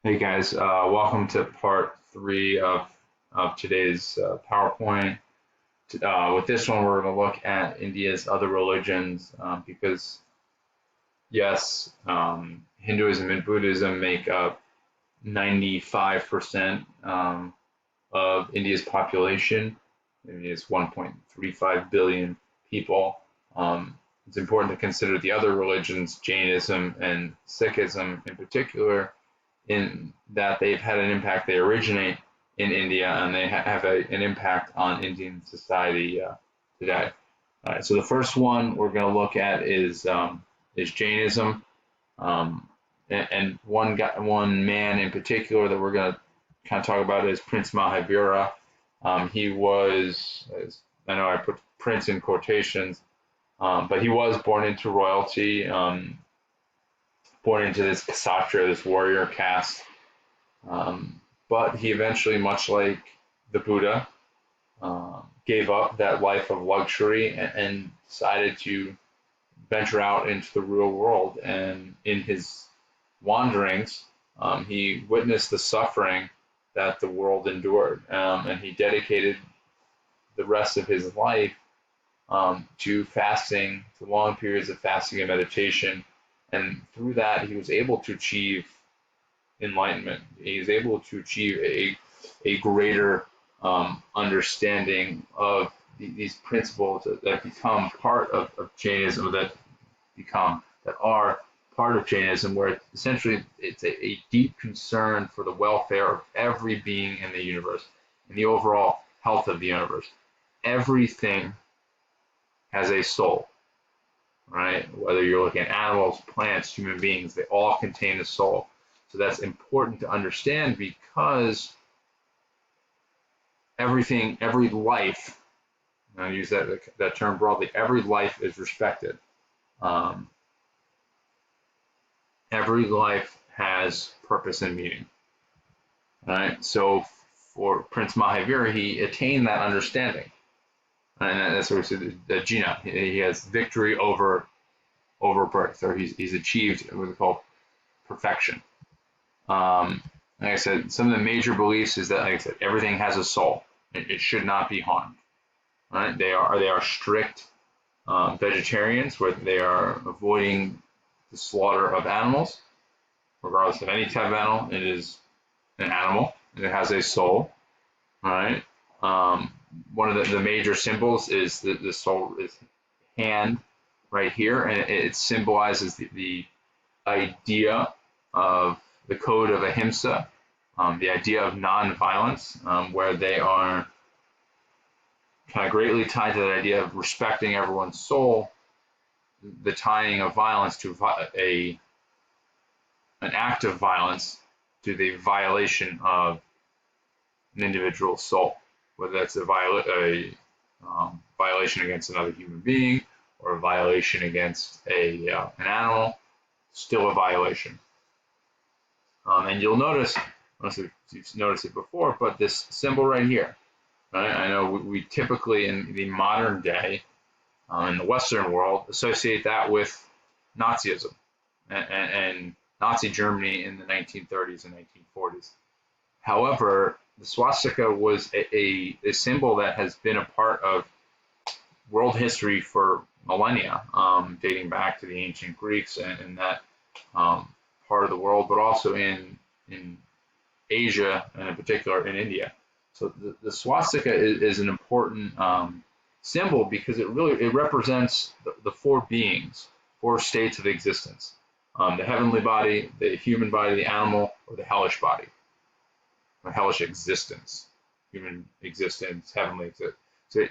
Hey guys, welcome to part three of today's PowerPoint. With this one, we're going to look at India's other religions because, yes, Hinduism and Buddhism make up 95% of India's population. It's 1.35 billion people. It's important to consider the other religions, Jainism and Sikhism in particular, in that they've had an impact. They originate in India and they have an impact on Indian society today. All right, so the first one we're going to look at is Jainism, and one man in particular that we're going to kind of talk about is Prince Mahavira. He was, I know I put Prince in quotations, but he was born into royalty, born into this kshatriya, this warrior caste. But he eventually, much like the Buddha, gave up that life of luxury and decided to venture out into the real world. And in his wanderings, he witnessed the suffering that the world endured, and he dedicated the rest of his life to fasting, to long periods of fasting and meditation. And through that, he was able to achieve enlightenment. He is able to achieve a greater understanding of these principles that become part of Jainism, that are part of Jainism, where essentially it's a deep concern for the welfare of every being in the universe and the overall health of the universe. Everything has a soul, right? Whether you're looking at animals, plants, human beings, they all contain a soul. So that's important to understand because everything, every life, and I use that term broadly, every life is respected. Um, every life has purpose and meaning. Right? So for Prince Mahavira, he attained that understanding. And that's what we say, the Jina. He has victory over birth, or he's achieved what we call perfection. Like I said, some of the major beliefs is that, like I said, everything has a soul. It should not be harmed. Right? They are strict vegetarians, where they are avoiding the slaughter of animals, regardless of any type of animal. It is an animal, and it has a soul. Right? One of the major symbols is the soul is hand right here, and it symbolizes the idea of the code of ahimsa, the idea of non-violence, where they are kind of greatly tied to that idea of respecting everyone's soul, the tying of violence to an act of violence to the violation of an individual's soul, whether that's a violation against another human being or a violation against an animal, still a violation. And you'll notice, unless you've noticed it before, but this symbol right here, right? I know we typically in the modern day, in the Western world, associate that with Nazism and Nazi Germany in the 1930s and 1940s. However, the swastika was a symbol that has been a part of world history for millennia, dating back to the ancient Greeks and that part of the world, but also in Asia and in particular in India. So the swastika is an important symbol because it represents the four beings, four states of existence: the heavenly body, the human body, the animal, or the hellish body, or hellish existence, human existence, heavenly existence. So it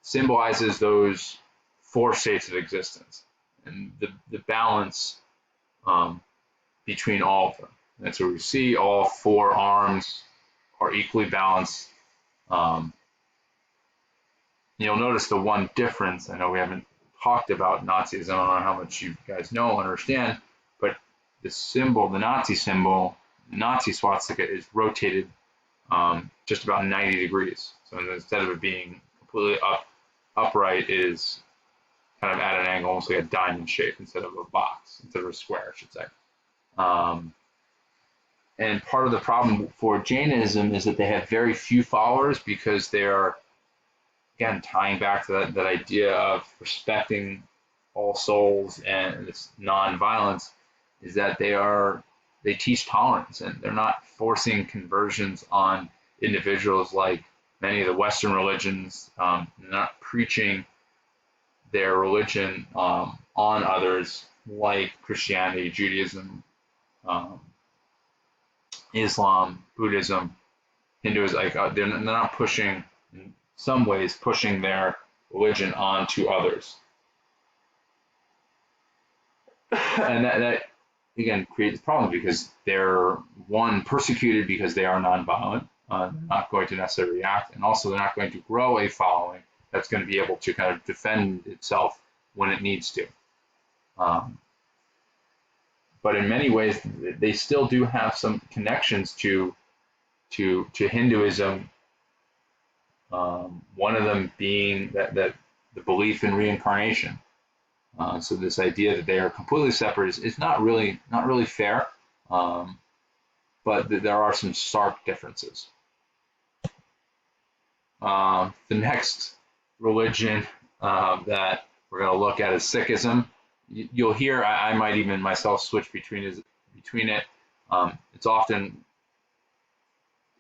symbolizes those four states of existence and the balance between all of them. And so we see all four arms are equally balanced. You'll notice the one difference. I know we haven't talked about Nazism. I don't know how much you guys know and understand, but the symbol, the Nazi symbol, the Nazi swastika is rotated just about 90 degrees. So instead of it being completely upright, it is kind of at an angle, almost like a diamond shape instead of a box, instead of a square, I should say. And part of the problem for Jainism is that they have very few followers because they are, again, tying back to that idea of respecting all souls and this non-violence, is that they teach tolerance, and they're not forcing conversions on individuals like many of the Western religions. They're not preaching their religion on others like Christianity, Judaism, Islam, Buddhism, Hinduism. Like they're not pushing, in some ways, pushing their religion onto others. And that again creates a problem because they're, one, persecuted because they are nonviolent, not going to necessarily react, and also they're not going to grow a following that's going to be able to kind of defend itself when it needs to. But in many ways, they still do have some connections to Hinduism. One of them being that the belief in reincarnation. So this idea that they are completely separate is not really fair, but there are some stark differences. The next religion that we're going to look at is Sikhism. You'll hear I might even myself switch between it. It's often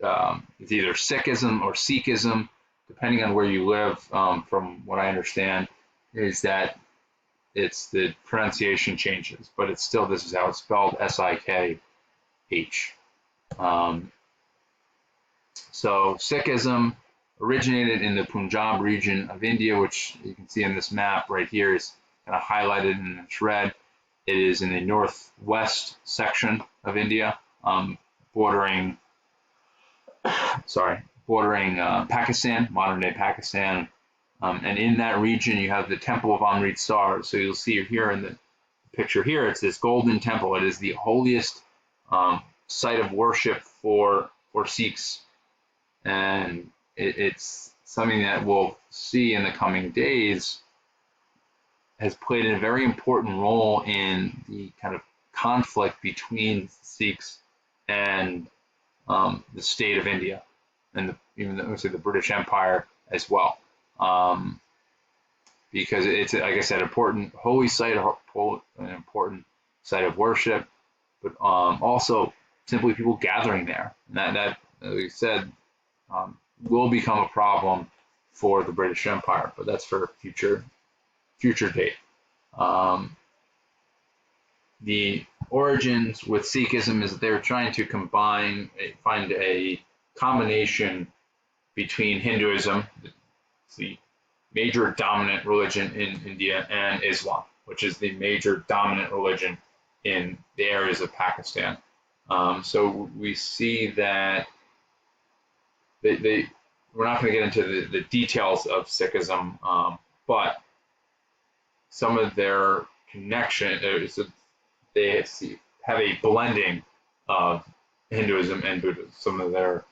it's either Sikhism or Sikhism, depending on where you live. From what I understand, is that it's the pronunciation changes, but it's still, this is how it's spelled, Sikh. So Sikhism originated in the Punjab region of India, which you can see in this map right here is kind of highlighted in red. It is in the northwest section of India, bordering Pakistan, modern day Pakistan. And in that region, you have the Temple of Amritsar. So you'll see here in the picture here, it's this golden temple. It is the holiest site of worship for Sikhs. And it's something that we'll see in the coming days has played a very important role in the kind of conflict between Sikhs and the state of India, and even the British Empire as well. Because it's, like I said, important holy site, an important site of worship, but also simply people gathering there. And that like I said, will become a problem for the British Empire, but that's for future date. The origins with Sikhism is that they're trying to find a combination between Hinduism, the major dominant religion in India, and Islam, which is the major dominant religion in the areas of Pakistan. So we see that we're not going to get into the details of Sikhism, but some of their connection is that they have a blending of Hinduism and Buddhism, some of their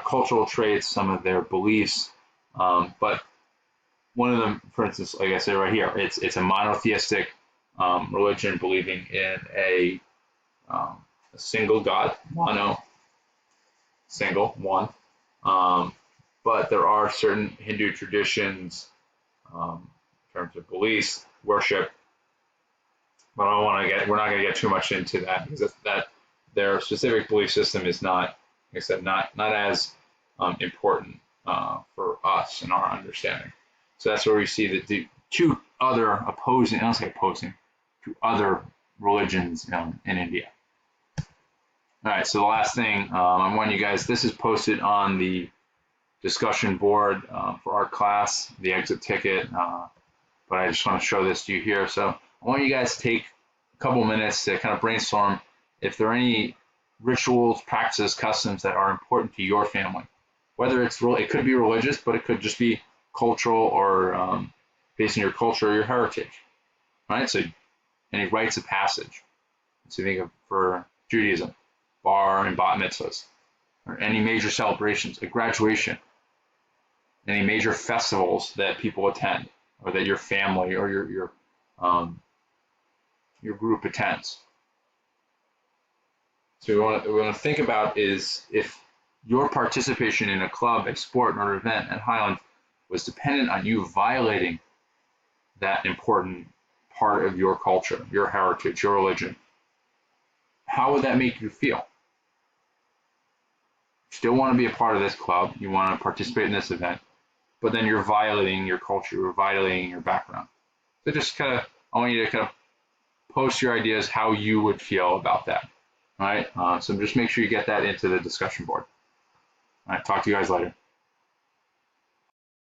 cultural traits, some of their beliefs, but one of them, for instance, like I said right here, it's a monotheistic religion believing in a single God, single, one. But there are certain Hindu traditions in terms of beliefs, worship. But we're not going to get too much into that because that their specific belief system is not, like I said, not as important for us in our understanding. So that's where we see that the two other opposing, I don't say opposing, two other religions in India. All right, so the last thing I want you guys, this is posted on the discussion board for our class, the exit ticket, but I just want to show this to you here. So I want you guys to take a couple minutes to kind of brainstorm if there are any rituals, practices, customs that are important to your family. Whether it could be religious, but it could just be cultural or based on your culture or your heritage, right? So any rites of passage. So you think of for Judaism, bar and bat mitzvahs, or any major celebrations, a graduation, any major festivals that people attend, or that your family or your group attends. So we want to think about is if your participation in a club, a sport, or event at Highland was dependent on you violating that important part of your culture, your heritage, your religion, how would that make you feel? You still want to be a part of this club, you want to participate in this event, but then you're violating your culture, you're violating your background. So just kind of, I want you to kind of post your ideas how you would feel about that. All right. So just make sure you get that into the discussion board. All right. Talk to you guys later.